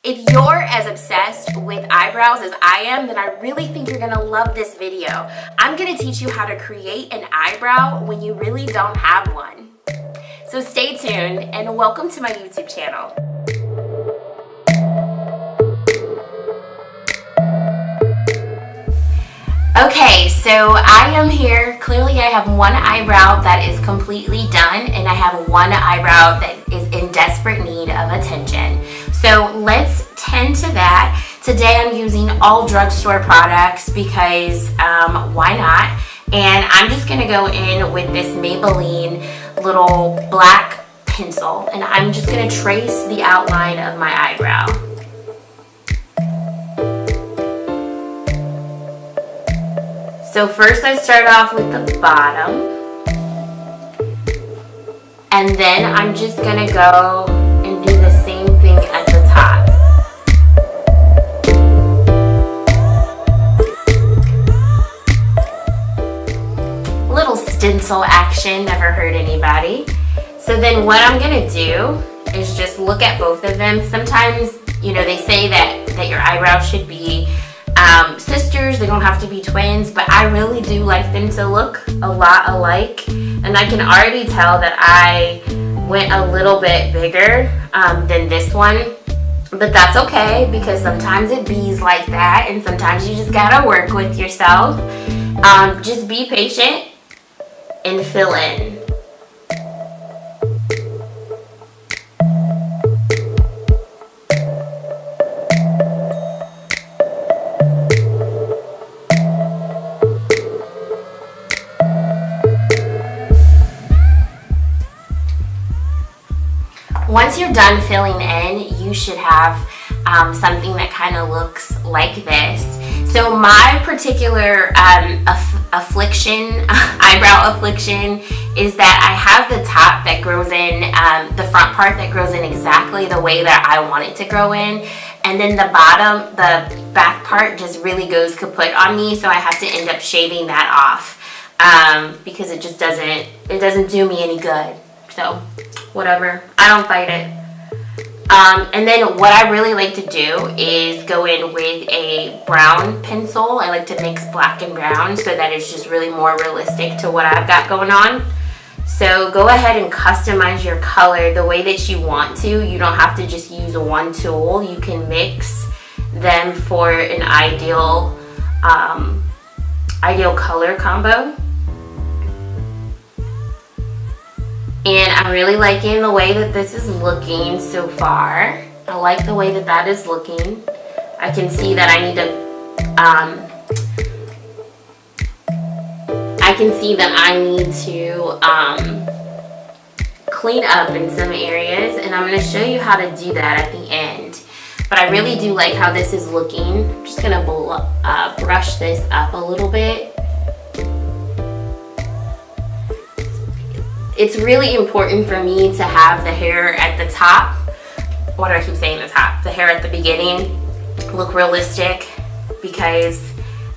If you're as obsessed with eyebrows as I am, then I really think you're gonna love this video. I'm gonna teach you how to create an eyebrow when you really don't have one. So stay tuned and welcome to my YouTube channel. Okay, so I am here. Clearly I have one eyebrow that is completely done and I have one eyebrow that is in desperate need of attention. So let's tend to that. Today I'm using all drugstore products because why not? And I'm just gonna go in with this Maybelline little black pencil and I'm just gonna trace the outline of my eyebrow. So first I start off with the bottom, and then I'm just gonna go and do the same thing at the top. Little stencil action, never hurt anybody. So then what I'm gonna do is just look at both of them. Sometimes, you know, they say that your eyebrows should be sisters, they don't have to be twins, but I really do like them to look a lot alike, and I can already tell that I went a little bit bigger than this one, but that's okay because sometimes it bees like that and sometimes you just gotta work with yourself. Just be patient and fill in. Once you're done filling in, you should have something that kind of looks like this. So my particular affliction, eyebrow affliction, is that I have the top that grows in, the front part that grows in exactly the way that I want it to grow in. And then the bottom, the back part just really goes kaput on me, so I have to end up shaving that off because it just doesn't do me any good. So whatever, I don't fight it. And then what I really like to do is go in with a brown pencil. I like to mix black and brown so that it's just really more realistic to what I've got going on. So go ahead and customize your color the way that you want to. You don't have to just use one tool. You can mix them for an ideal color combo. And I'm really liking the way that this is looking so far. I like the way that that is looking. I can see that I need to clean up in some areas, and I'm going to show you how to do that at the end. But I really do like how this is looking. I'm just going to brush this up a little bit. It's really important for me to have the hair at the top. Why do I keep saying the top? The hair at the beginning look realistic because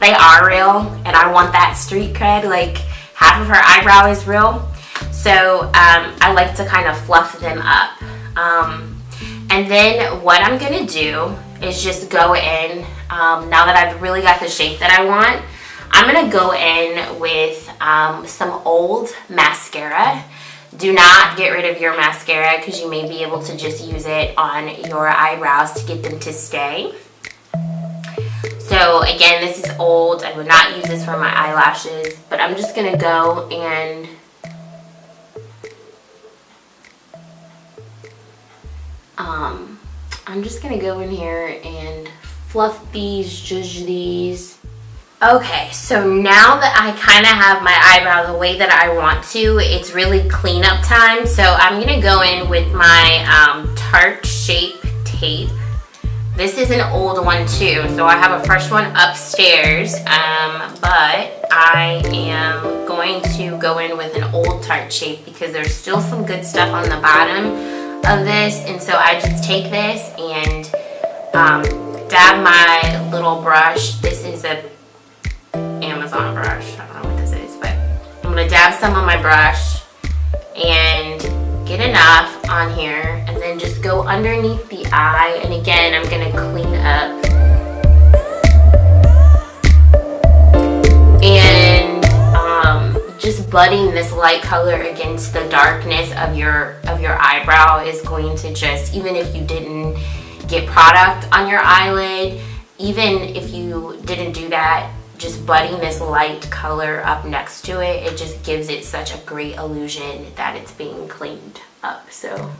they are real and I want that street cred, like half of her eyebrow is real. So I like to kind of fluff them up. And then what I'm gonna do is just go in, now that I've really got the shape that I want, I'm gonna go in with some old mascara. Do not get rid of your mascara because you may be able to just use it on your eyebrows to get them to stay. So again, this is old. I would not use this for my eyelashes, but I'm just gonna go and I'm just gonna go in here and fluff these, zhuzh these. Okay, so now that I kind of have my eyebrow the way that I want to, it's really cleanup time. So I'm going to go in with my Tarte Shape Tape. This is an old one too, so I have a fresh one upstairs, but I am going to go in with an old Tarte Shape because there's still some good stuff on the bottom of this. And so I just take this and dab my little brush. This is a Amazon brush. I don't know what this is, but I'm gonna dab some on my brush and get enough on here and then just go underneath the eye. And again, I'm gonna clean up. And just blending this light color against the darkness of your eyebrow is going to just, even if you didn't get product on your eyelid, even if you didn't do that, just budding this light color up next to it, it just gives it such a great illusion that it's being cleaned up. So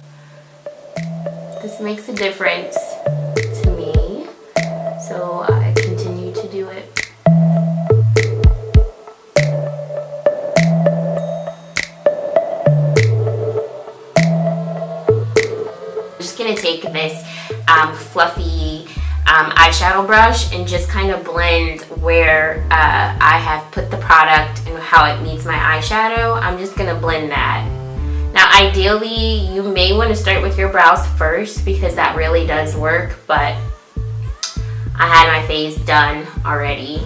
this makes a difference to me, so I continue to do it. I'm just gonna take this fluffy eyeshadow brush and just kind of blend where I have put the product and how it meets my eyeshadow. I'm just gonna blend that. Now ideally you may want to start with your brows first because that really does work, but I had my face done already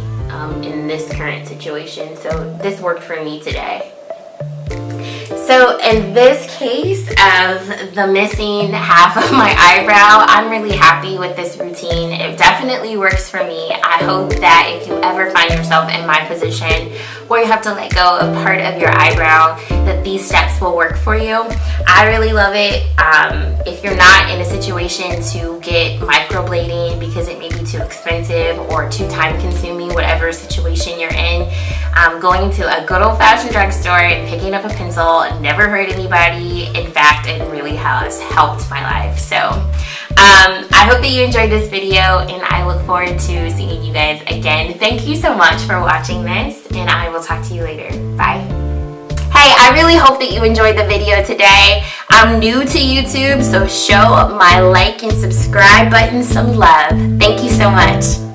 in this current situation, so this worked for me today. So in this case of the missing half of my eyebrow, I'm really happy with this routine. It definitely works for me. I hope that if you ever find yourself in my position where you have to let go of part of your eyebrow, that these steps will work for you. I really love it. If you're not in a situation to get microblading because it may be too expensive or too time consuming, whatever situation you're in, going to a good old-fashioned drugstore and picking up a pencil never hurt anybody. In fact, it really has helped my life. So I hope that you enjoyed this video, and I look forward to seeing you guys again. Thank you so much for watching this, and I will talk to you later. Bye. Hey, I really hope that you enjoyed the video today. I'm new to YouTube, so show my like and subscribe button some love. Thank you so much.